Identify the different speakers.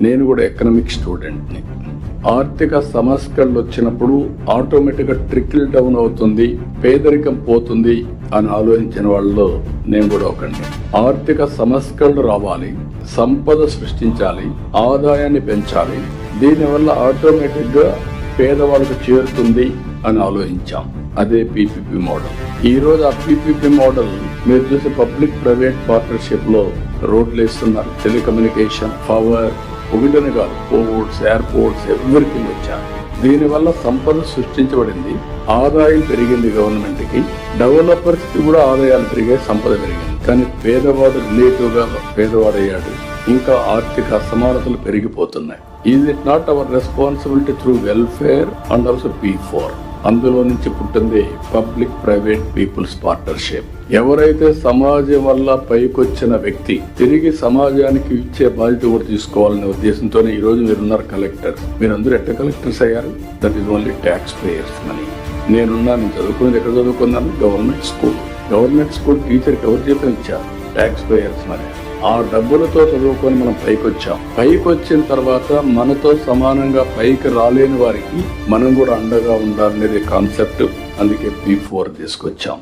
Speaker 1: నేను కూడా ఎకనామిక్ స్టూడెంట్ని. ఆర్థిక సంస్కరణలు వచ్చినప్పుడు ఆటోమేటిక్గా ట్రికిల్ డౌన్ అవుతుంది, పేదరికం పోతుంది అని ఆలోచించిన వాళ్ళలో నేను కూడా ఒకండి. ఆర్థిక సంస్కరణలు రావాలి, సంపద సృష్టించాలి, ఆదాయాన్ని పెంచాలి, దీనివల్ల ఆటోమేటిక్ గా పేదవాళ్ళకు చేరుతుంది అని ఆలోచించాం. అదే పీపీపీ మోడల్. ఈ రోజు ఆ పీపీపీ మోడల్ మీరు చూసే పబ్లిక్ ప్రైవేట్ పార్ట్నర్షిప్ లో రోడ్లు వేస్తున్నారు, టెలికమ్యూనికేషన్, పవర్, ఒకటని కాదు, పోర్ట్స్, ఎయిర్పోర్ట్స్, ఎవ్రీథింగ్ వచ్చారు. దీనివల్ల సంపద సృష్టించబడింది, ఆదాయం పెరిగింది గవర్నమెంట్ కి, డెవలపర్స్ కి కూడా ఆదాయాలు పెరిగాయి, సంపద పెరిగింది. కానీ పేదవాడు రిలేటివ్ గా పేదవాడయ్యాడు, ఇంకా ఆర్థిక అసమానతలు పెరిగిపోతున్నాయి. Is it not our responsibility through welfare and also P4? అందులో నుంచి పుట్టింది పబ్లిక్ ప్రైవేట్ పీపుల్స్ పార్ట్నర్షిప్. ఎవరైతే సమాజం వల్ల పైకొచ్చిన వ్యక్తి తిరిగి సమాజానికి ఇచ్చే బాధ్యత కూడా తీసుకోవాలనే ఉద్దేశంతోనే ఈ రోజు మీరున్నారు కలెక్టర్. మీరందరూ ఎట్లా కలెక్టర్స్ అయ్యారు? That is only tax payers money. నేను చదువుకున్నది ఎక్కడ చదువుకున్నాను? Government school. గవర్నమెంట్ స్కూల్ టీచర్కి ఎవరు జీతం ఇచ్చారు? Tax payers money. ఆ డబ్బులతో చదువుకొని మనం పైకొచ్చాం. పైకొచ్చిన తర్వాత మనతో సమానంగా పైకి రాలేని వారికి మనం కూడా అండగా ఉండాలనేది కాన్సెప్ట్. అందుకే P4 తీసుకొచ్చాం.